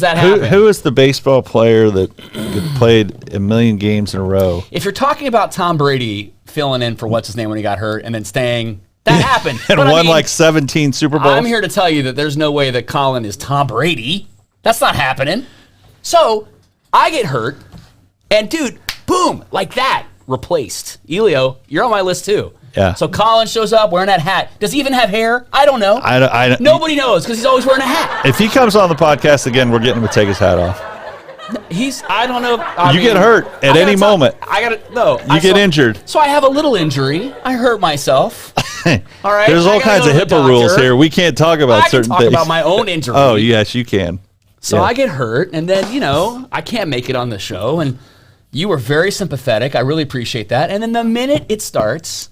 that happen? Who is the baseball player that played a million games in a row? If you're talking about Tom Brady filling in for what's his name when he got hurt and then staying, that happened. And won like 17 Super Bowls. I'm here to tell you that there's no way that Colin is Tom Brady. That's not happening. So I get hurt, and dude, boom, like that, replaced. Elio, you're on my list too. Yeah. So Colin shows up wearing that hat. Does he even have hair? I don't know. Nobody knows because he's always wearing a hat. If he comes on the podcast again, we're getting him to take his hat off. I don't know. You get hurt at any moment. You get injured. So I have a little injury. I hurt myself. All right. There's all kinds of HIPAA rules here. We can't talk about certain things. I can talk about my own injury. Oh, yes, you can. So I get hurt, and then, I can't make it on the show, and you were very sympathetic. I really appreciate that. And then the minute it starts,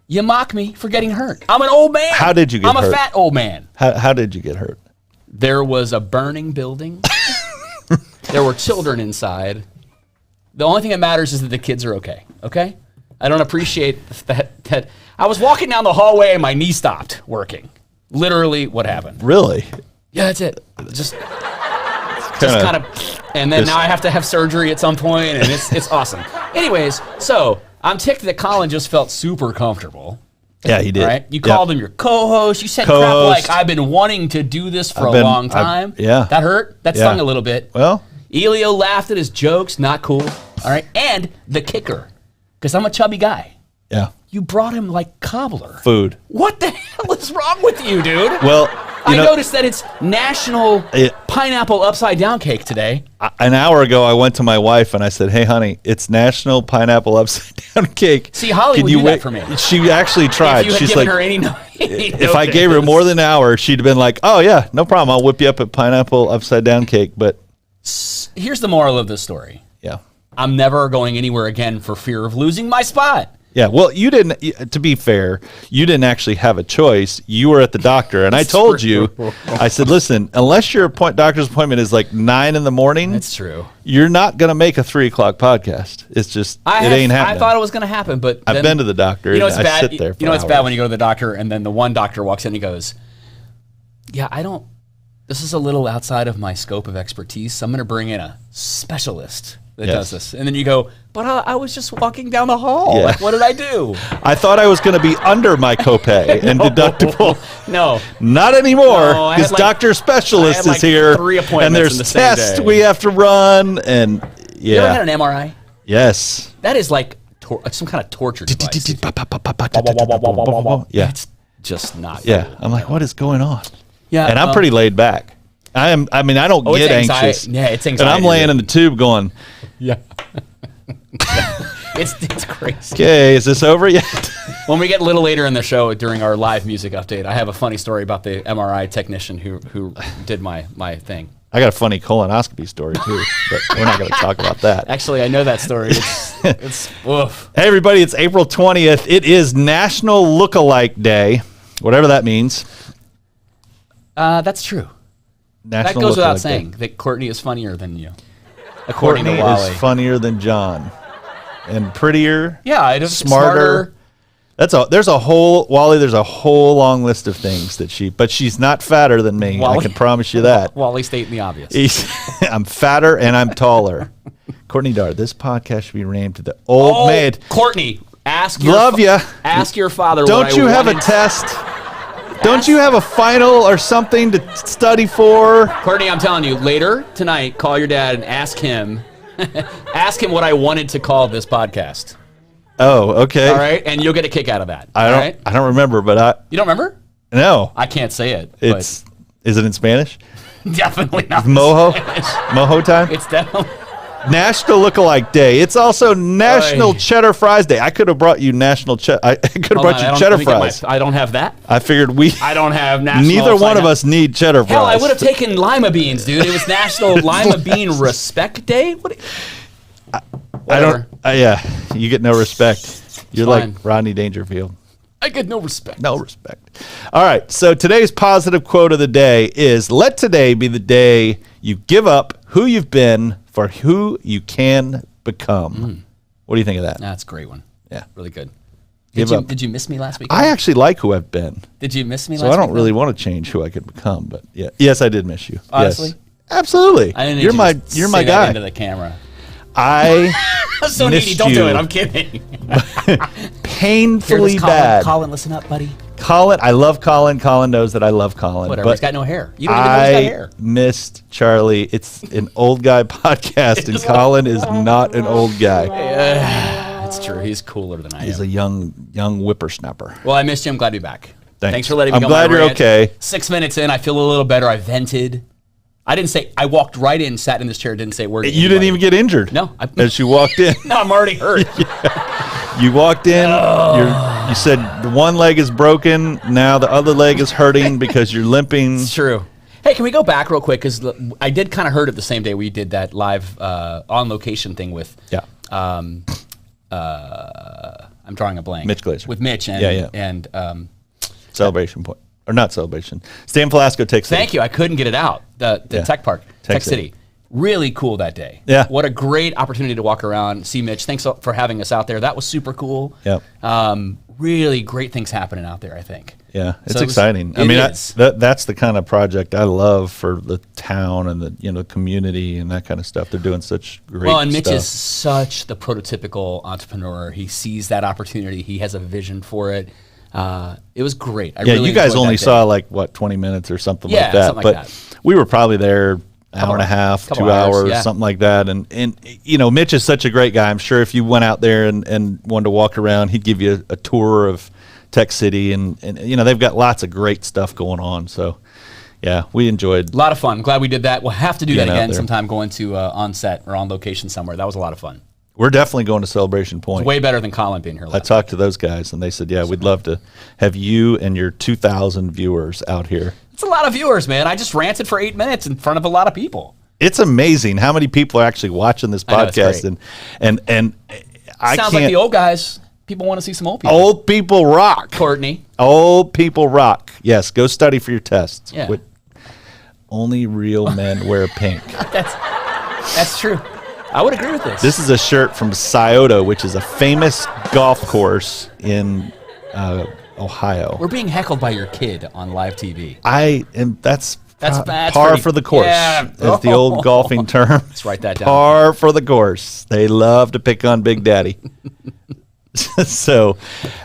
you mock me for getting hurt. I'm an old man. How did you get hurt? I'm a fat old man. How did you get hurt? There was a burning building. There were children inside. The only thing that matters is that the kids are okay. Okay? I don't appreciate that. I was walking down the hallway and my knee stopped working. Literally, what happened? Really? Yeah, that's it. Just kind of, and then now I have to have surgery at some point, and it's awesome. Anyways, so I'm ticked that Colin just felt super comfortable. Yeah, he did. Right? You called him your co-host. You said crap like, I've been wanting to do this for a long time. That hurt. That stung a little bit. Well, Elio laughed at his jokes. Not cool. All right. And the kicker, because I'm a chubby guy. Yeah. You brought him like cobbler. Food. What the hell is wrong with you, dude? Well, I noticed that it's National Pineapple Upside Down Cake today. An hour ago, I went to my wife and I said, "Hey, honey, it's National Pineapple Upside Down Cake." See, Holly would do that for me. She actually tried. If you had She's given like, her any if I gave her more than an hour, she'd have been like, "Oh yeah, no problem. I'll whip you up a Pineapple Upside Down Cake." But here's the moral of this story. Yeah, I'm never going anywhere again for fear of losing my spot. Yeah, well, you didn't, to be fair, you didn't actually have a choice. You were at the doctor, and I told you, I said, listen, unless your doctor's appointment is like 9 in the morning, that's true. You're not going to make a 3 o'clock podcast. It's just, it ain't happening. I thought it was going to happen, but I've been to the doctor, and I sit there for it's bad when you go to the doctor, and then the one doctor walks in and he goes, yeah, this is a little outside of my scope of expertise, so I'm going to bring in a specialist that does this. And then you go, but I was just walking down the hall. Yeah. Like, what did I do? I thought I was going to be under my copay and deductible. No. Not anymore, because Dr. Specialist is here, 3 appointments and there's tests we have to run, and You ever had an MRI? Yes. That is like some kind of torture device. Yeah. It's just not cool. I'm like, what is going on? Yeah. And I'm pretty laid back. I don't get anxious. Yeah, it's anxiety. And I'm laying in the tube going, yeah. It's crazy. Okay, is this over yet? When we get a little later in the show during our live music update, I have a funny story about the MRI technician who did my thing. I got a funny colonoscopy story too, but we're not going to talk about that. Actually, I know that story. It's woof. Hey everybody, it's April 20th. It is National Lookalike Day, whatever that means. That's true. National that goes without Day. saying that Courtney is funnier than you. According to Wally. Is funnier than John, and prettier. Yeah, smarter. There's a whole long list of things but she's not fatter than me. Wally, I can promise you that. Wally stating the obvious. I'm fatter and I'm taller. Courtney Darr, this podcast should be named to the old maid. Courtney, ask your father. Don't you have a test? Don't you have a final or something to study for? Courtney, I'm telling you, later tonight, call your dad and ask him what I wanted to call this podcast. Oh, okay. All right, and you'll get a kick out of that. I don't remember, but You don't remember? No. I can't say it. Is it in Spanish? Definitely not. Mojo time? It's definitely National Lookalike Day. It's also National Cheddar Fries Day. I could have brought you cheddar fries. I don't have that. I figured I don't have national. Neither one of us need cheddar fries. Hell, I would have taken lima beans, dude. It was National Lima Bean Respect Day. I don't. Yeah, you get no respect. You're like Rodney Dangerfield. I get no respect. No respect. All right. So today's positive quote of the day is: "Let today be the day you give up who you've been for who you can become." What do you think of that? That's a great one. Yeah, really good. Did you miss me last week? I actually like who I've been. Did you miss me last week? So I don't week, really want to change who I could become, but yeah. Yes, I did miss you. Honestly? Yes. Absolutely. I didn't need You're you my to you're say my that guy. into the camera. I So missed needy. Don't you do it. I'm kidding. painfully Here, Colin. bad. Colin, listen up, buddy. Colin, I love Colin. Colin knows that I love Colin. Whatever. But He's got no hair. You don't even know he's got I hair. missed Charlie. It's an old guy podcast, and Colin is not an old guy. It's true. He's cooler than I He's am. a young whippersnapper. Well, I missed you. I'm glad to be back. Thanks. for letting me I'm go. glad my you're rant. okay. 6 minutes in, I feel a little better. I vented. I didn't say. I walked right in, sat in this chair, didn't say a word. to You didn't anybody. even get injured. No. As you walked in. No, I'm already hurt. You walked in, you said the one leg is broken, now the other leg is hurting because you're limping. It's true. Hey, can we go back real quick? Because I did kind of hurt it the same day we did that live on location thing with. Yeah. I'm drawing a blank. Mitch Glazer. With Mitch and Yeah. and Celebration Point. Or not Celebration. Stan Falasco takes thank you. I couldn't get it out. The Yeah. Tech Park, Tech City. Really cool that day. Yeah. What a great opportunity to walk around, see Mitch. Thanks for having us out there. That was super cool. Yep. Really great things happening out there, I think. Yeah, it's So it was- exciting. I it mean, is. that's the kind of project I love for the town and the community and that kind of stuff. They're doing such great Well, and Mitch stuff. is such the prototypical entrepreneur. He sees that opportunity. He has a vision for it. It was great. I really you guys enjoyed only that day. saw like what 20 minutes or something Yeah, like that. something But like that. we were probably there hour and a half, couple 2 hours, hours, yeah. something like that. And Mitch is such a great guy. I'm sure if you went out there and wanted to walk around, he'd give you a tour of Tech City, and they've got lots of great stuff going on. So yeah, we enjoyed. A lot of fun. Glad we did that. We'll have to do that Being out again there. sometime. Going to on set or on location somewhere. That was a lot of fun. We're definitely going to Celebration Point. Way better than Colin being here. I Last talked to those guys, and they said, yeah, we'd love to have you and your 2,000 viewers out here. It's a lot of viewers, man. I just ranted for 8 minutes in front of a lot of people. It's amazing how many people are actually watching this I know, it's podcast, great. and I Sounds can't. like the old guys. People want to see some old people. Old people rock. Courtney. Old people rock. Yes, go study for your tests. Yeah. Only real men wear pink. That's true. I would agree with this. This is a shirt from Scioto, which is a famous golf course in Ohio. We're being heckled by your kid on live TV. That's That's par pretty- for the course. Yeah. As the old golfing term. Let's write that down. Par for the course. They love to pick on Big Daddy. So,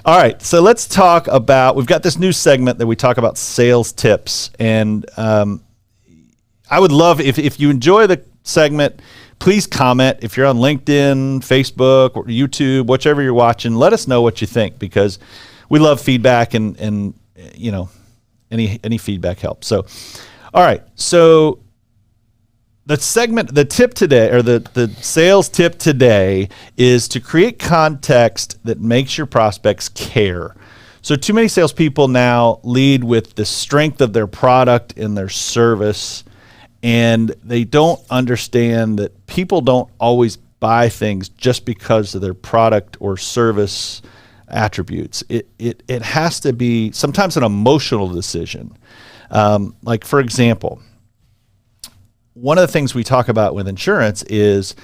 all right. So let's talk about, we've got this new segment that we talk about sales tips. And I would love, if you enjoy the segment, please comment. If you're on LinkedIn, Facebook, or YouTube, whichever you're watching, let us know what you think, because we love feedback, and any feedback helps. So, all right. So the tip today, or the sales tip today, is to create context that makes your prospects care. So too many salespeople now lead with the strength of their product and their service, and they don't understand that people don't always buy things just because of their product or service attributes. It has to be sometimes an emotional decision. Like, for example, one of the things we talk about with insurance is,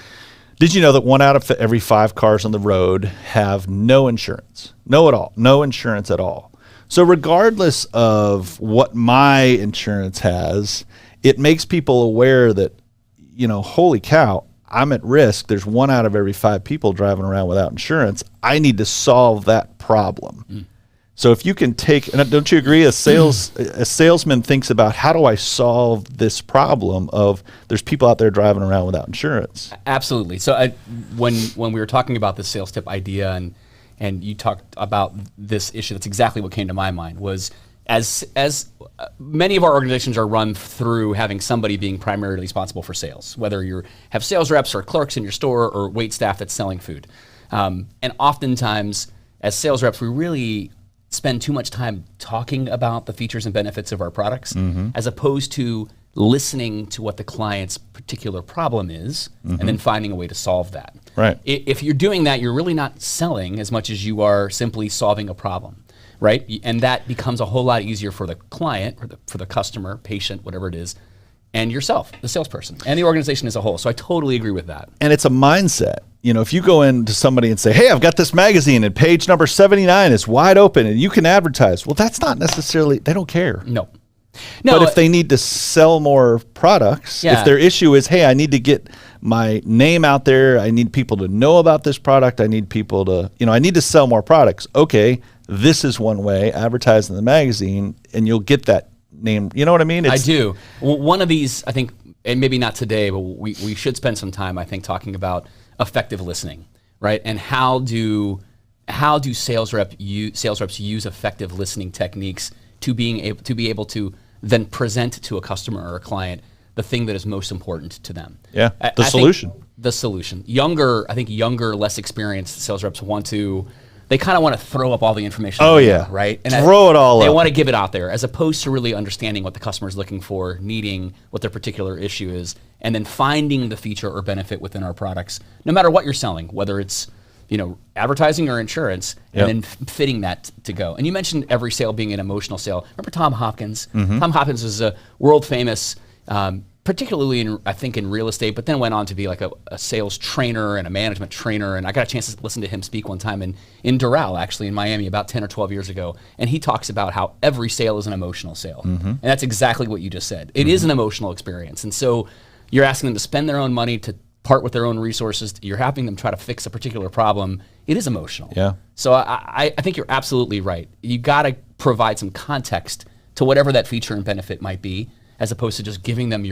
did you know that 1 out of every 5 cars on the road have no insurance? No insurance at all. So regardless of what my insurance has, it makes people aware that, holy cow, I'm at risk. There's 1 out of every 5 people driving around without insurance. I need to solve that problem. So if you can take, and don't you agree, a salesman thinks about, how do I solve this problem of there's people out there driving around without insurance? Absolutely. So when we were talking about the sales tip idea, and you talked about this issue, that's exactly what came to my mind. Was as many of our organizations are run through having somebody being primarily responsible for sales, whether you have sales reps or clerks in your store or wait staff that's selling food. And oftentimes, as sales reps, we really spend too much time talking about the features and benefits of our products, as opposed to listening to what the client's particular problem is, and then finding a way to solve that. Right. If you're doing that, you're really not selling as much as you are simply solving a problem, right? And that becomes a whole lot easier for the client, or for the customer, patient, whatever it is, and yourself, the salesperson, and the organization as a whole. So I totally agree with that. And it's a mindset. If you go into somebody and say, hey, I've got this magazine and page number 79 is wide open and you can advertise. Well, that's not necessarily, they don't care. No. No, But if they need to sell more products, Yeah. if their issue is, hey, I need to get my name out there, I need people to know about this product, I need people to, I need to sell more products. Okay, this is one way, advertise in the magazine, and you'll get that name. You know what I mean? I do. One of these, I think, and maybe not today, but we should spend some time, I think, talking about effective listening, right? And how do sales reps use effective listening techniques to be able to then present to a customer or a client the thing that is most important to them. Yeah, I solution. think the solution. Younger, less experienced sales reps they kind of want to throw up all the information. Oh, yeah. Right? And throw it all up. They want to give it out there as opposed to really understanding what the customer is looking for, needing what their particular issue is, and then finding the feature or benefit within our products, no matter what you're selling, whether it's advertising or insurance, and then fitting that to go. And you mentioned every sale being an emotional sale. Remember Tom Hopkins? Mm-hmm. Tom Hopkins was a world famous, particularly in real estate, but then went on to be like a sales trainer and a management trainer. And I got a chance to listen to him speak one time in Darr, actually in Miami, about 10 or 12 years ago. And he talks about how every sale is an emotional sale. Mm-hmm. And that's exactly what you just said. It is an emotional experience. And so you're asking them to spend their own money to part with their own resources. You're having them try to fix a particular problem. It is emotional. Yeah. So I think you're absolutely right. You got to provide some context to whatever that feature and benefit might be, as opposed to just giving them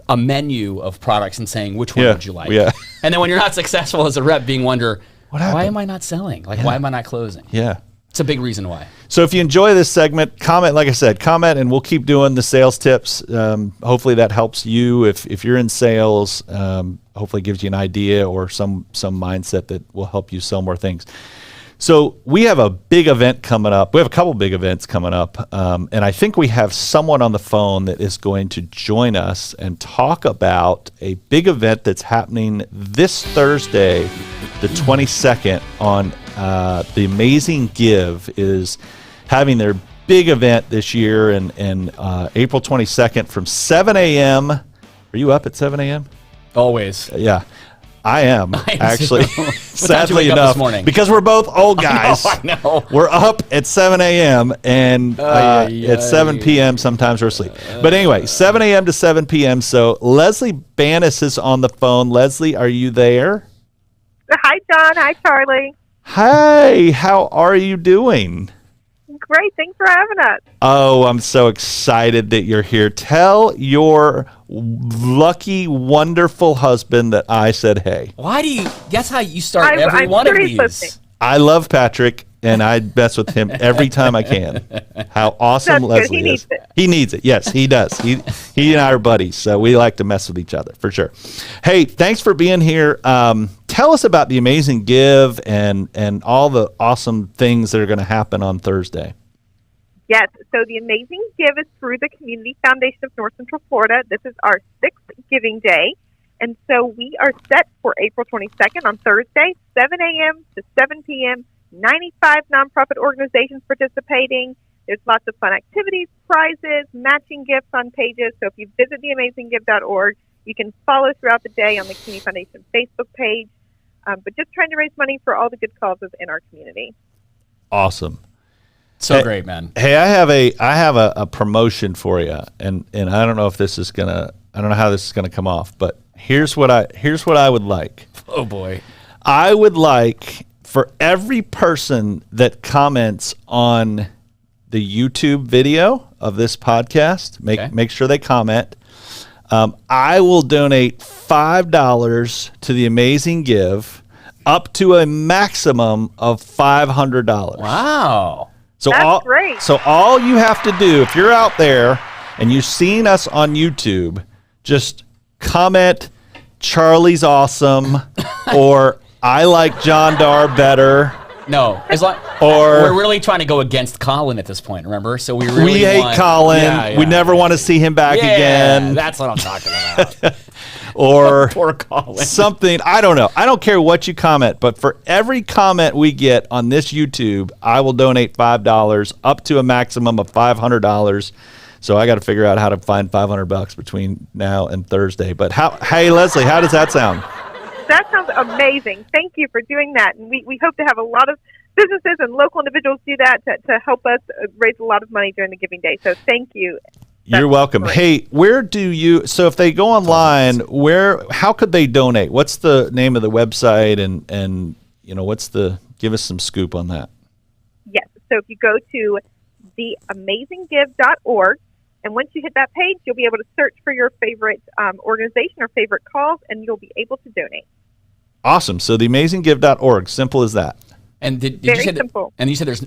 a menu of products and saying, which one would you like? Yeah. And then when you're not successful as a rep, why am I not selling? Why am I not closing? Yeah. It's a big reason why. So if you enjoy this segment, comment, like I said, comment, and we'll keep doing the sales tips. Hopefully that helps you if you're in sales. Hopefully it gives you an idea or some mindset that will help you sell more things. So we have a big event coming up. We have a couple big events coming up, and I think we have someone on the phone that is going to join us and talk about a big event that's happening this Thursday, the 22nd, on The Amazing Give is having their big event this year, and April 22nd from 7 a.m. Are you up at 7 a.m.? Always. Yeah. I am actually, sadly enough, because we're both old guys. I know. We're up at 7 a.m. and at 7 p.m. sometimes we're asleep. But anyway, 7 a.m. to 7 p.m. So Leslie Bannis is on the phone. Leslie, are you there? Hi, John. Hi, Charlie. Hi. How are you doing? Great. Thanks for having us. Oh, I'm so excited that you're here. Tell your lucky, wonderful husband that I said hey. That's how you start every one of these. Listening. I love Patrick, and I mess with him every time I can. How awesome Leslie is. Needs it. He needs it. Yes, he does. He and I are buddies, so we like to mess with each other, for sure. Hey, thanks for being here. Tell us about The Amazing Give and all the awesome things that are going to happen on Thursday. Yes, so The Amazing Give is through the Community Foundation of North Central Florida. This is our 6th Giving Day, and so we are set for April 22nd on Thursday, 7 a.m. to 7 p.m., 95 nonprofit organizations participating. There's lots of fun activities, prizes, matching gifts on pages. So if you visit theamazinggive.org, you can follow throughout the day on the Community Foundation Facebook page, but just trying to raise money for all the good causes in our community. Awesome. So great, man. Hey, I have a promotion for you, and I don't know if this is I don't know how this is gonna come off, but here's what I would like. Oh boy. I would like for every person that comments on the YouTube video of this podcast, make sure they comment. I will donate $5 to The Amazing Give, up to a maximum of $500. Wow. So That's great. So all you have to do, if you're out there and you've seen us on YouTube, just comment Charlie's awesome or I like John Darr better. No, we're really trying to go against Colin at this point. Remember, so we hate Colin. We never want to see him back again. That's what I'm talking about. Or poor Colin. Something, I don't know. I don't care what you comment, but for every comment we get on this YouTube, I will donate $5 up to a maximum of $500. So I got to figure out how to find $500 between now and Thursday. But hey, Leslie, how does that sound? That sounds amazing. Thank you for doing that. And we hope to have a lot of businesses and local individuals do that to help us raise a lot of money during the Giving Day. So thank you. You're welcome. great. Hey, so if they go online, how could they donate? What's the name of the website and give us some scoop on that. Yes. So if you go to theamazinggive.org, and once you hit that page, you'll be able to search for your favorite organization or favorite cause, and you'll be able to donate. Awesome. So theamazinggive.org, simple as that. And did Very you say simple. And you said there's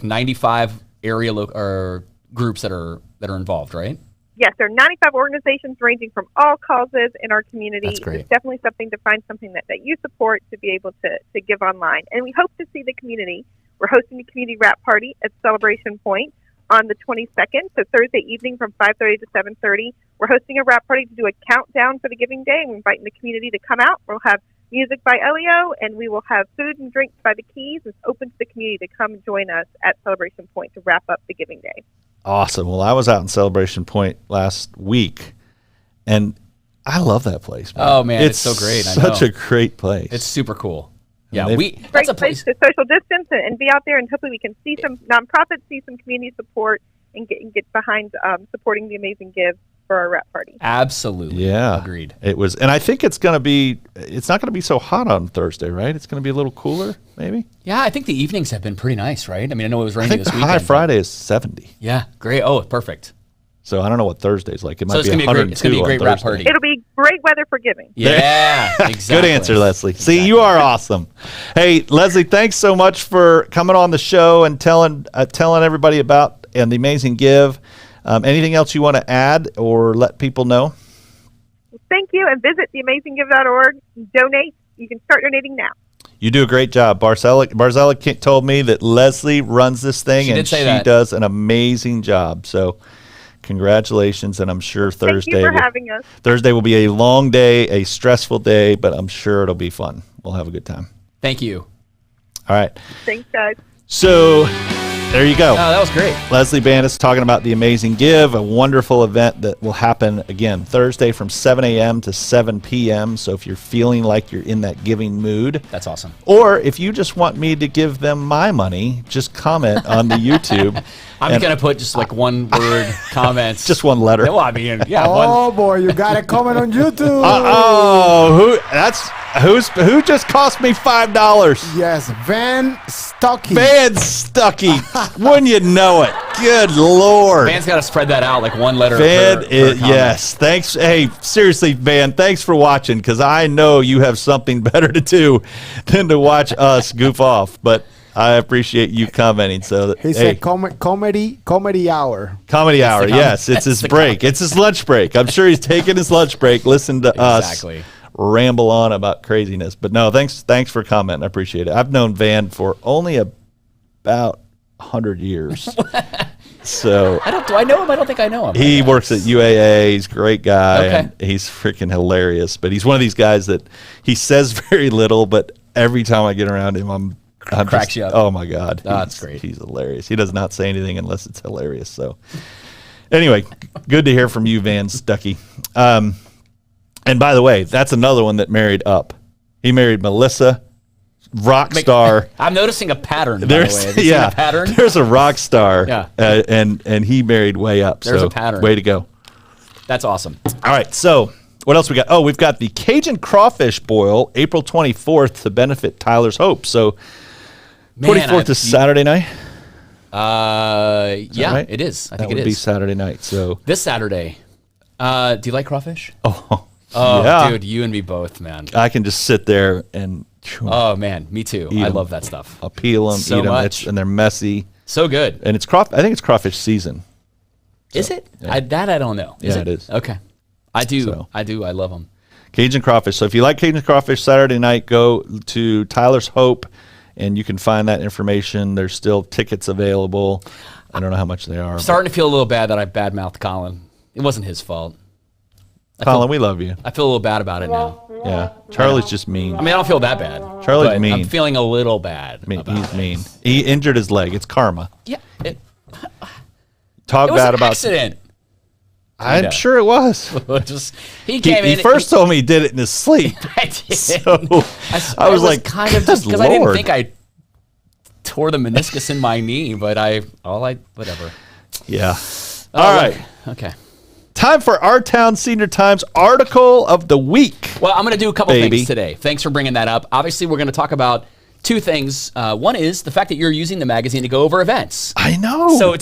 95 area or groups that are involved, right? Yes, there are 95 organizations ranging from all causes in our community. That's great. It's definitely something to find something that you support to be able to give online. And we hope to see the community. We're hosting a community wrap party at Celebration Point on the 22nd, so Thursday evening from 5:30 to 7:30. We're hosting a wrap party to do a countdown for the Giving Day, and we're inviting the community to come out. We'll have music by Elio, and we will have food and drinks by the Keys. It's open to the community to come join us at Celebration Point to wrap up the Giving Day. Awesome. Well, I was out in Celebration Point last week, and I love that place, man. Oh, man, it's so great. I Such know. a great place. It's super cool. And Yeah, they've- Great that's a place place. to social distance and be out there, and hopefully we can see some nonprofits, see some community support, and get behind supporting the Amazing Give for our wrap party. Absolutely. Yeah. Agreed. It was, and I think it's not going to be so hot on Thursday, right? It's going to be a little cooler, maybe. Yeah, I think the evenings have been pretty nice, right? I mean, I know it was I raining think this the weekend. high but- Friday is 70. Yeah, great. Oh, perfect. So I don't know what Thursday's like. It might it's be gonna be a great- it's gonna be a 102 great on wrap Thursday. party. It'll be great weather for giving. Yeah, exactly. Good answer, Leslie. See, you are awesome. Hey, Leslie, thanks so much for coming on the show and telling everybody about the Amazing Give. Anything else you want to add or let people know? Thank you, and visit theamazinggive.org. Donate. You can start donating now. You do a great job. Barzella told me that Leslie runs this thing, She and did say she that. does an amazing job. So congratulations, and I'm sure Thank Thursday you for having us. Thursday will be a long day, a stressful day, but I'm sure it'll be fun. We'll have a good time. Thank you. All right. Thanks, guys. So there you go. Oh, that was great. Leslie Bandis talking about the Amazing Give, a wonderful event that will happen again Thursday from 7 a.m. to 7 p.m. So if you're feeling like you're in that giving mood, That's awesome. or if you just want me to give them my money, just comment on the YouTube. I'm And- going to put just like one word comments. Just one letter. Well, I mean, yeah. One, Oh boy, you got to comment on YouTube. Who just cost me $5? Yes, Van Stucky. Van Stucky. Wouldn't you know it? Good Lord. Van's got to spread that out like one letter. Van, per comment. yes. Thanks. Hey, seriously, Van, thanks for watching, because I know you have something better to do than to watch us goof off. But I appreciate you commenting. So, He hey, said comedy hour. comedy hour. the Yes, it's his break. It's his lunch break. I'm sure he's taking his lunch break. Listen to Exactly. us ramble on about craziness. But no, thanks for commenting. I appreciate it. I've known Van for only about 100 years. So Do I know him? I don't think I know him. he works at UAA. He's a great guy. Okay. And he's freaking hilarious. But he's one of these guys that he says very little, but every time I get around him, I'm Cracks just, you up. oh my God. Oh, that's great. He's hilarious. He does not say anything unless it's hilarious. So anyway, good to hear from you, Van Stucky. And by the way, that's another one that married up. He married Melissa, rock star. I'm noticing a pattern, by the There's way. Have you seen a pattern? There's a rock star. Yeah. And he married way up. There's so a pattern. Way to go. That's awesome. All right, so what else we got? Oh, we've got the Cajun Crawfish Boil, April 24th to benefit Tyler's Hope. So 24th is Saturday night? Yeah, right? it is. I That think it would be is. Saturday night. So, This Saturday. Do you like crawfish? oh Oh, dude, you and me both, man. I can just sit there and Oh, man, me too. Eat I 'em. love that stuff. I'll peel them, So eat them, much. and they're messy. So good. And it's I think it's crawfish season. Is it? yeah. I don't know. Yeah, it is. Okay. I do. So. I love them. Cajun Crawfish. So if you like Cajun Crawfish Saturday night, go to Tyler's Hope, and you can find that information. There's still tickets available. I don't know how much they are. I'm starting to feel a little bad that I badmouthed Colin. It wasn't his fault. Colin, we love you. I feel a little bad about it now. Yeah. Charlie's just mean. I mean, I don't feel that bad. Charlie's but mean. I'm feeling a little bad. about He's it. mean. He injured his leg. It's karma. Yeah. It Talk was bad an about. accident. I'm Kinda. sure it was. Just he He, came in. first told me he did it in his sleep. I did. So I was like, kind of just because I didn't Lord. think I tore the meniscus in my knee, but whatever. Yeah. All right. Okay. Time for Our Town Senior Times article of the week. Well, I'm going to do a couple Baby. things today. Thanks for bringing that up. Obviously, we're going to talk about two things. One is the fact that you're using the magazine to go over events. I know. So,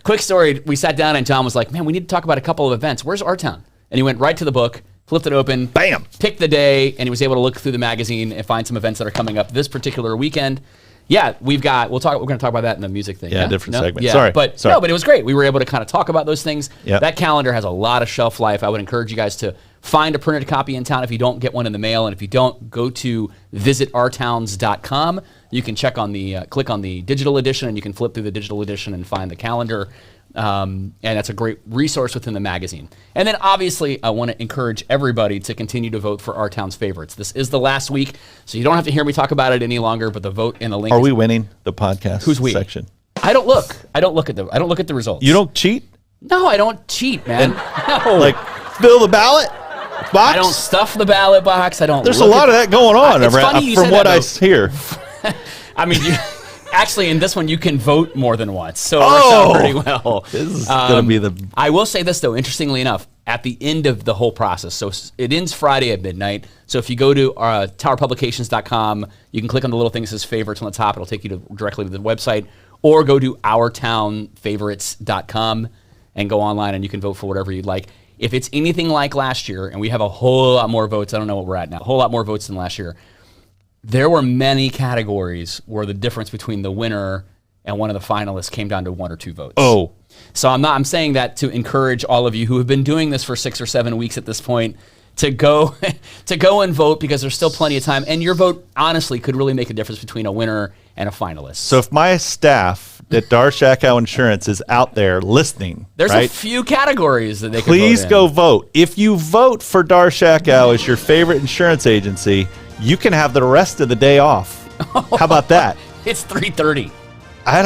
quick story. We sat down and John was like, man, we need to talk about a couple of events. Where's Our Town? And he went right to the book, flipped it open. Bam. Picked the day, and he was able to look through the magazine and find some events that are coming up this particular weekend. Yeah, we're going to talk about that in the music thing. Yeah, different segment. Yeah, Sorry. but it was great. We were able to kind of talk about those things. Yep. That calendar has a lot of shelf life. I would encourage you guys to find a printed copy in town if you don't get one in the mail. And if you don't, go to visitourtowns.com. You can click on the digital edition, and you can flip through the digital edition and find the calendar. And that's a great resource within the magazine. And then obviously I want to encourage everybody to continue to vote for Our Town's favorites. This is the last week, so you don't have to hear me talk about it any longer, but the vote and the link. Are we winning the podcast Who's we? section? I don't look at the results. You don't cheat? No, I don't cheat, man. No. Like, fill the ballot box? I don't stuff the ballot box. I don't. There's a lot of that going on It's funny you from said what that, I though. hear. I mean, actually, in this one, you can vote more than once, so it works out pretty well. This is going to be the... I will say this, though, interestingly enough, at the end of the whole process, so it ends Friday at midnight, so if you go to towerpublications.com, you can click on the little thing that says favorites on the top. It'll take you directly to the website, or go to ourtownfavorites.com and go online, and you can vote for whatever you'd like. If it's anything like last year, and we have a whole lot more votes, I don't know what we're at now, a whole lot more votes than last year, there were many categories where the difference between the winner and one of the finalists came down to 1 or 2 votes. Oh. So I'm saying that to encourage all of you who have been doing this for 6 or 7 weeks at this point to go and vote, because there's still plenty of time, and your vote honestly could really make a difference between a winner and a finalist. So if my staff at Darr Shakow Insurance is out there listening, there's right? a few categories that they can Please vote go in. vote. If you vote for Darr Shakow as your favorite insurance agency, you can have the rest of the day off. How about that? It's 3:30.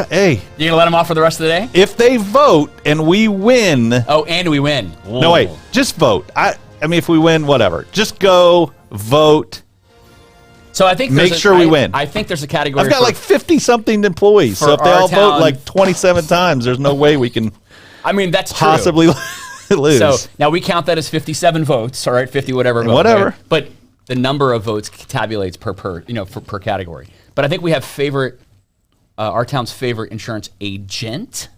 Hey, You gonna let them off for the rest of the day? if they vote and we win, Oh, and we win. no wait, just vote. I mean, if we win, whatever. Just go vote. So I think Make sure we win. I think there's a category. I've got for- like 50-something employees, so for if they our all town- vote like 27 times, there's no way we can I mean, that's true. possibly lose. So now we count that as 57 votes, all right, 50 whatever. Vote, Whatever. right? But the number of votes tabulates per category. But I think we have our town's favorite insurance agent.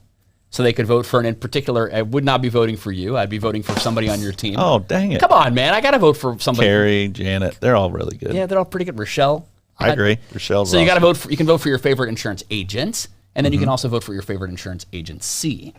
So they could vote for an in particular. I would not be voting for you. I'd be voting for somebody on your team. Oh, dang it. Come on, man. I got to vote for somebody. Carrie, Janet, they're all really good. Yeah, they're all pretty good. Rochelle. I agree. Rochelle's So you got to awesome. vote for. You can vote for your favorite insurance agent, and then Mm-hmm. you can also vote for your favorite insurance agency.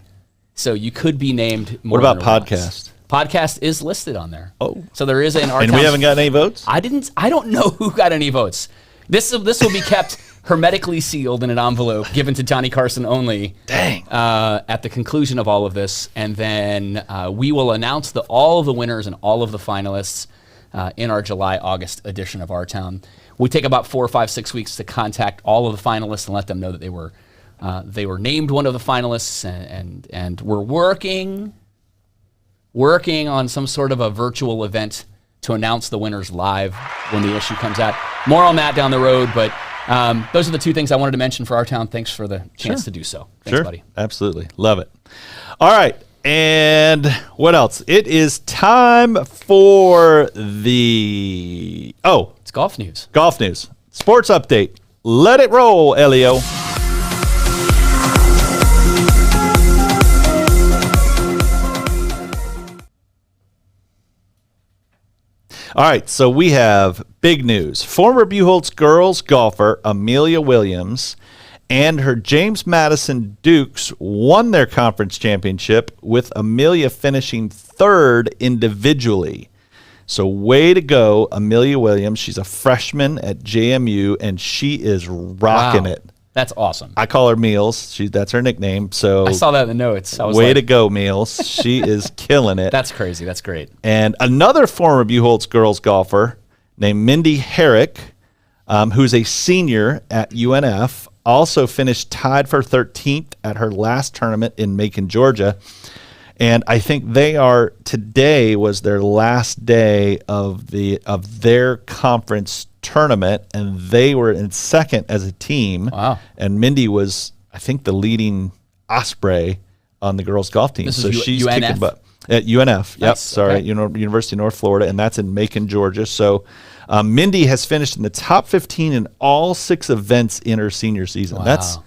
So you could be named. What More about than once. podcast? Podcast is listed on there. Oh. So there is an. And we haven't got any votes? I don't know who got any votes. This will be kept hermetically sealed in an envelope given to Johnny Carson only. Dang. At the conclusion of all of this, and then we will announce all of the winners and all of the finalists in our July-August edition of Our Town. We take about 4, 5, 6 weeks to contact all of the finalists and let them know that they were named one of the finalists, and we're working on some sort of a virtual event to announce the winners live when the issue comes out. More on that down the road, but those are the two things I wanted to mention for Our Town. Thanks for the chance to do so. Thanks, buddy. Absolutely. Love it. All right. And what else? It is time for It's golf news. golf news. Sports update. Let it roll, Elio. All right, so we have big news. Former Buchholz girls golfer Amelia Williams and her James Madison Dukes won their conference championship, with Amelia finishing third individually. So way to go, Amelia Williams. She's a freshman at JMU, and she is rocking Wow. it. That's awesome. I call her Meals. That's her nickname. So I saw that in the notes. I was way like, to go, Meals. She is killing it. That's crazy. That's great. And another former Buchholz girls golfer named Mindy Herrick, who's a senior at UNF, also finished tied for 13th at her last tournament in Macon, Georgia. And I think today was their last day of their conference tournament, and they were in second as a team. Wow. And Mindy was, I think, the leading Osprey on the girls' golf team. This So is she's UNF? kicking butt at UNF. Yep, Nice, sorry, okay. at University of North Florida, and that's in Macon, Georgia. So Mindy has finished in the top 15 in all 6 events in her senior season. Wow.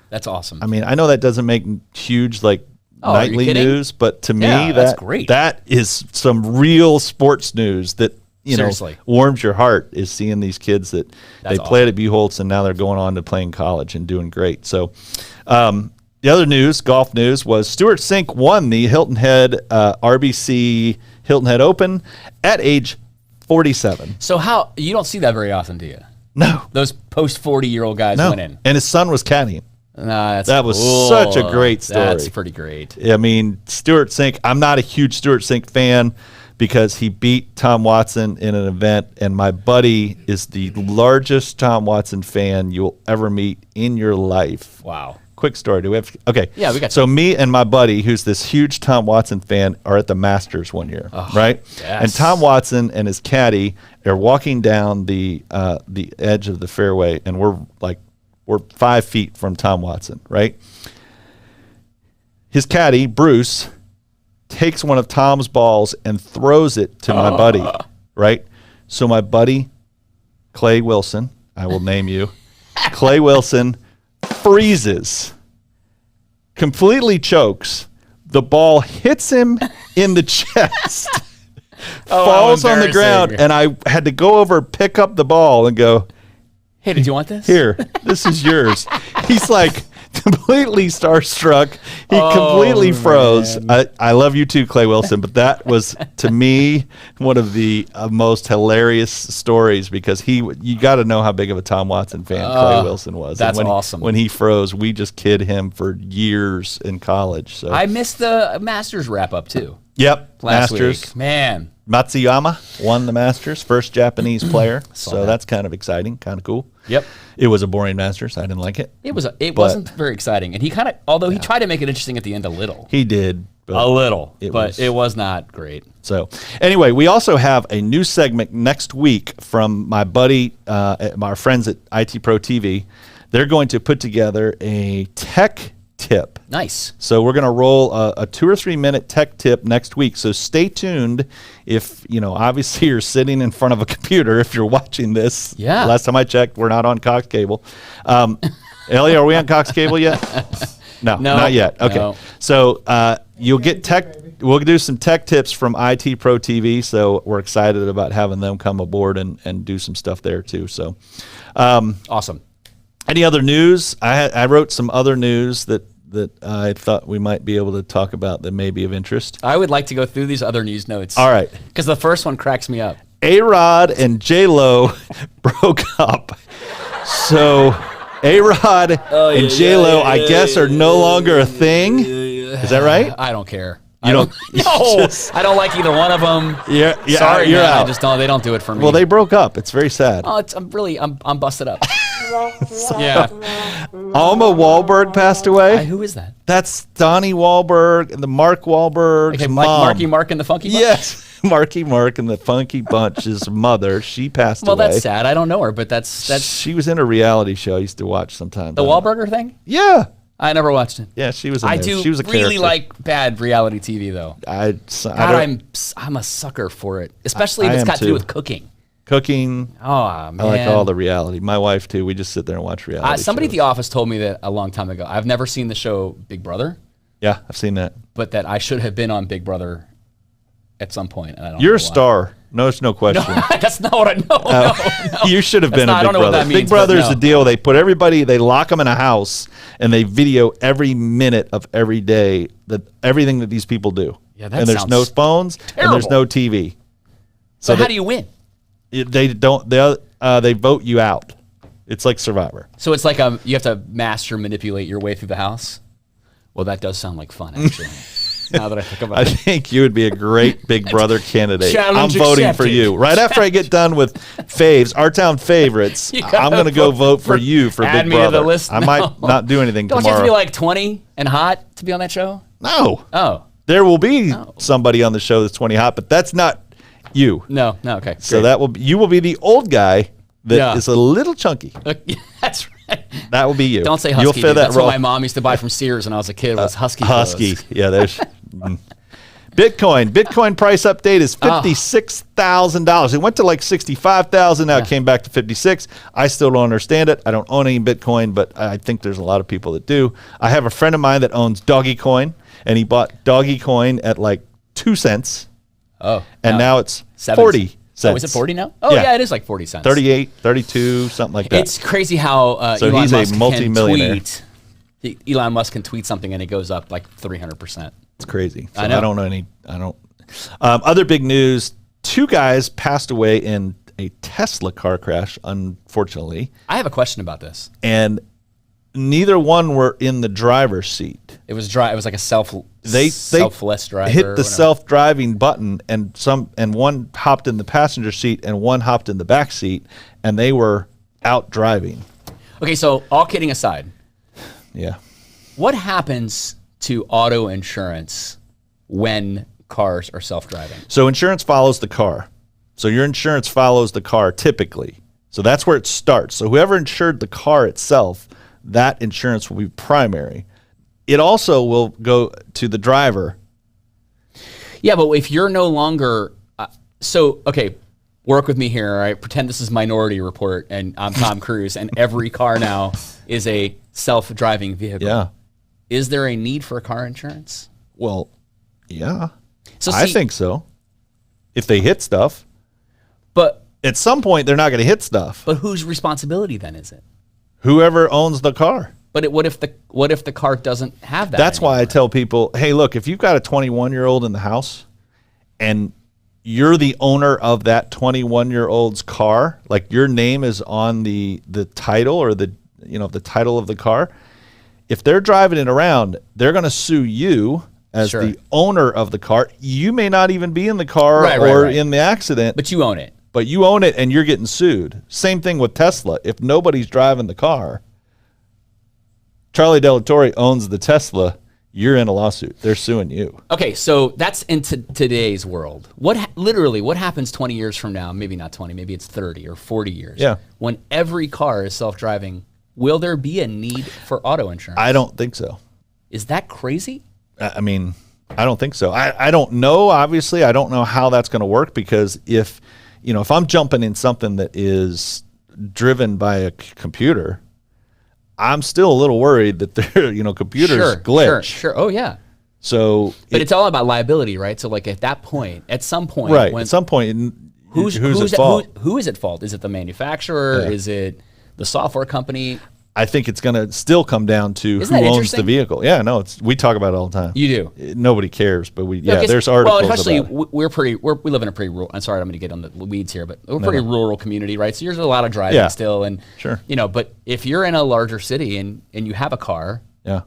That's awesome. I mean, I know that doesn't make huge like Oh, are you nightly kidding? news, but to me, Yeah, that's great. That is some real sports news that Seriously. warms your heart. Is seeing these kids that That's they played at Buchholz and now they're going on to play in college and doing great. So, the other news, golf news, was Stuart Sink won the Hilton Head RBC Hilton Head Open at age 47. So how you don't see that very often, do you? No, Those post 40-year-old guys no, winning. and his son was caddying. Nah, That was cool. such a great story. That's pretty great. I mean, Stuart Sink, I'm not a huge Stuart Sink fan because he beat Tom Watson in an event, and my buddy is the largest Tom Watson fan you'll ever meet in your life. Wow. Quick story. Do we have? Okay. Yeah, we got So me and my buddy, who's this huge Tom Watson fan, are at the Masters one year, right? yes. And Tom Watson and his caddy are walking down the edge of the fairway, and we're 5 feet from Tom Watson, right? His caddy, Bruce, takes one of Tom's balls and throws it to my buddy, right? So my buddy, Clay Wilson, I will name you, Clay Wilson, freezes, completely chokes. The ball hits him in the chest, falls on the ground, embarrassing. and I had to go over, pick up the ball, and go, Hey, did you want this? here, this is yours. He's like completely starstruck. He completely froze. I love you too, Clay Wilson, but that was, to me, one of the most hilarious stories because you got to know how big of a Tom Watson fan Clay Wilson was. That's and awesome. When he froze, we just kid him for years in college. So I missed the Masters wrap up too. yep, Last Masters. week. Man. Matsuyama won the Masters, first Japanese player. So that. that's kind of exciting, kind of cool. Yep. It was a boring Masters. I didn't like it. It wasn't very exciting. And he kind of, although he tried to make it interesting at the end a little. He did. A little. It But was- it was not great. So anyway, we also have a new segment next week from my buddy, our friends at IT Pro TV. They're going to put together a tech tip. Nice. So we're going to roll a 2 or 3 minute tech tip next week. So stay tuned. If, obviously you're sitting in front of a computer, if you're watching this. Yeah. Last time I checked, we're not on Cox Cable. Ellie, are we on Cox Cable yet? No, not yet. Okay. No. So you'll get tech. We'll do some tech tips from IT Pro TV. So we're excited about having them come aboard and do some stuff there too. So Awesome. any other news? I wrote some other news that I thought we might be able to talk about that may be of interest. I would like to go through these other news notes. All right. Because the first one cracks me up. A-Rod and J-Lo broke up. So A-Rod and J-Lo, I guess, are no longer a thing. Is that right? I don't care. You don't- No, I don't like either one of them. Yeah, Sorry, you're man. out. I just don't. They don't do it for me. Well, they broke up. It's very sad. Oh, I'm busted up. Yeah. Alma Wahlberg passed away. Who is that? That's Donnie Wahlberg and the Mark Wahlberg's Okay, mom. Marky Mark and the Funky Bunch? Yes, Marky Mark and the Funky Bunch's mother. She passed Well, away. that's sad. I don't know her, but that's She was in a reality show I used to watch sometimes. the Wahlburger thing. Yeah, I never watched it. yeah, she was. In I there. do She was a really character. like bad reality TV though. I God, don't- I'm a sucker for it, especially if I it's am got to do too. with cooking. cooking. Oh man, I like all the reality. My wife too. We just sit there and watch reality. somebody at the shows. office told me that a long time ago. I've never seen the show Big Brother, Yeah, I've seen that. but that I should have been on Big Brother at some point. And I don't You're know a star. No, it's no question. why. That's not what I know. No. You should have That's been not- I in don't Big know what Brother. that means, Big Brother but is no. the deal. They put everybody, they lock them in a house, and they video every minute of every day everything that these people do. Yeah, that and there's no sounds phones and there's terrible. no TV. So how that- do you win? They don't. They vote you out. It's like Survivor. So it's like you have to master manipulate your way through the house. Well, that does sound like fun, actually. Now that I think about I it. think you would be a great Big Brother candidate. Challenge I'm voting for accepted. you. Right after I get done with faves, our town favorites, You gotta I'm going to go vote vote for you for add Big me to Brother. the list I now. might not do anything Don't you tomorrow. have to be like 20 and hot to be on that show? No. Oh, There will be somebody on the show that's 20 hot, but that's not you. no, okay. So great. you will be the old guy that is Yeah. a little chunky. That's That will be you. Don't say husky. You'll fit dude. that That's role. what my mom used to buy from Sears when I was a kid. Was husky. Husky. clothes. Yeah, there's Bitcoin price update is $56,000. It went to like 65,000. Now it came back to 56. I still don't understand it. I don't own any Bitcoin, but I think there's a lot of people that do. I have a friend of mine that owns Doggy Coin, and he bought Doggy Coin at like 2 cents. Oh, And now it's 7 40 cents. Oh, is it 40 now? Oh, yeah, it is like 40 cents. 38, 32, something like that. It's crazy how So Elon he's a Musk multimillionaire. can tweet. Elon Musk can tweet something and it goes up like 300%. It's crazy. So I know. I don't know any. I don't. Other big news: 2 guys passed away in a Tesla car crash. Unfortunately, I have a question about this. and neither one were in the driver's seat. It was dry. It was like a They selfless driver. hit or the whatever. self-driving button, and one hopped in the passenger seat and one hopped in the back seat, and they were out driving. Okay, so all kidding aside, Yeah. what happens to auto insurance when cars are self-driving? So insurance follows the car. So your insurance follows the car typically. So that's where it starts. So whoever insured the car itself, that insurance will be primary. It also will go to the driver. Yeah, but if you're no longer okay, work with me here, all right? Pretend this is Minority Report and I'm Tom Cruise and every car now is a self-driving vehicle. Yeah. Is there a need for car insurance? Well, yeah. So I see- think so. If they hit stuff, But at some point they're not going to hit stuff. but whose responsibility then is it? Whoever owns the car. But what if the car doesn't have that? That's why I anymore? tell people, hey, look, if you've got a 21-year-old in the house and you're the owner of that 21-year-old's car, like your name is on the title or the title of the car, if they're driving it around, they're going to sue you as Sure. the owner of the car. You may not even be in the car Right, or right. in the accident, But you own it. but you own it and you're getting sued. Same thing with Tesla. If nobody's driving the car, Charlie Delatorre owns the Tesla, you're in a lawsuit. They're suing you. Okay, so that's into today's world. What happens 20 years from now? Maybe not 20, maybe it's 30 or 40 years. Yeah. When every car is self-driving, will there be a need for auto insurance? I don't think so. Is that crazy? I mean, I don't think so. I don't know, obviously. I don't know how that's going to work because if I'm jumping in something that is driven by a computer, I'm still a little worried that computers glitch. Sure. Oh, yeah. So, But it's all about liability, right? So, like at some point, right. when At some point, who's at fault? who is at fault? Is it the manufacturer? Yeah. Is it the software company? I think it's going to still come down to Isn't that who owns the interesting? vehicle. Yeah, no, we talk about it all the time. You do. Nobody cares, but Okay, there's articles Well, especially about it. we live in a pretty rural. I'm sorry, I'm going to get on the weeds here, but we're a pretty rural community, right? So there's a lot of driving Yeah. still, and Sure. But if you're in a larger city and you have a car, Yeah.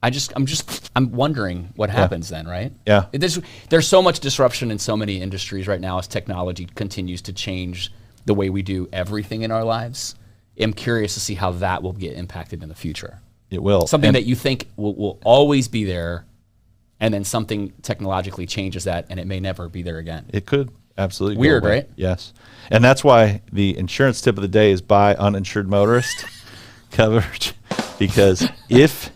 I'm wondering what happens then, right? Yeah. There's so much disruption in so many industries right now as technology continues to change the way we do everything in our lives. I'm curious to see how that will get impacted in the future. It will. Something And- that you think will always be there, and then something technologically changes that, and it may never be there again. It could absolutely go Weird, away. right? Yes. And that's why the insurance tip of the day is buy uninsured motorist coverage, because if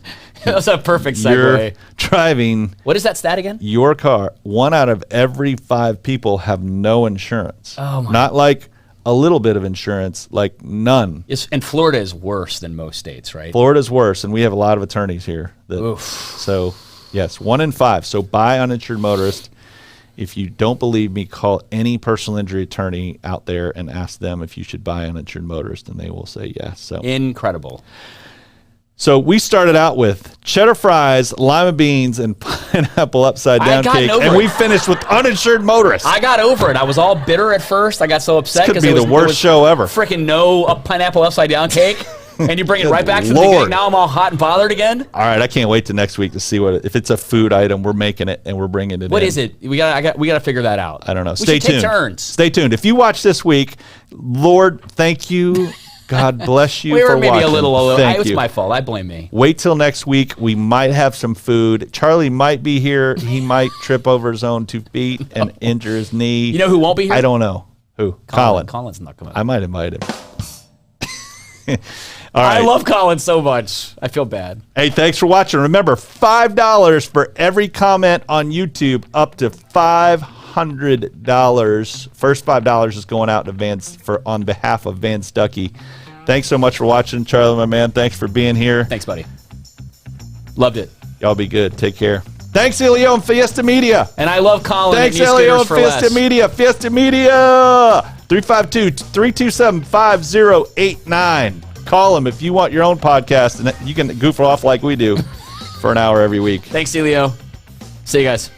That's a perfect you're segue. driving What is that stat again? your car, 1 out of every 5 people have no insurance. Oh, my. Not like a little bit of insurance, like none. And Florida is worse than most states, right? Florida's worse, and we have a lot of attorneys here. So, yes, 1 in 5. So buy uninsured motorist. If you don't believe me, call any personal injury attorney out there and ask them if you should buy uninsured motorist, and they will say yes. Incredible. So we started out with cheddar fries, lima beans, and pineapple upside down gotten cake, over and it. we finished with uninsured motorist. I got over it. I was all bitter at first. I got so upset This could be it the worst show ever. Freaking no pineapple upside down cake, and you bring it right back to the Lord. beginning. Now I'm all hot and bothered again. All right, I can't wait to next week to see if it's a food item. We're making it and we're bringing it in. What is it? We gotta figure that out. I don't know. We Stay should tuned. Take turns. Stay tuned. If you watch this week, Lord, thank you. God bless you We for were maybe watching. a little. Thank It was you. my fault. I blame me. Wait till next week. We might have some food. Charlie might be here. He might trip over his own 2 feet and injure his knee. You know who won't be here? I don't know. Who? Colin. Colin's not coming. I might invite him. All right. I love Colin so much. I feel bad. Hey, thanks for watching. Remember, $5 for every comment on YouTube, up to $500. First $5 is going out to on behalf of Van Stuckey. Thanks so much for watching, Charlie, my man. Thanks for being here. Thanks, buddy. Loved it. Y'all be good. Take care. Thanks, Elio and Fiesta Media. And I love Colin. Thanks, at New Elio and Scooters for Fiesta Less. Media. Fiesta Media. 352-327-5089. Call them if you want your own podcast, and you can goof off like we do for an hour every week. Thanks, Elio. See you guys.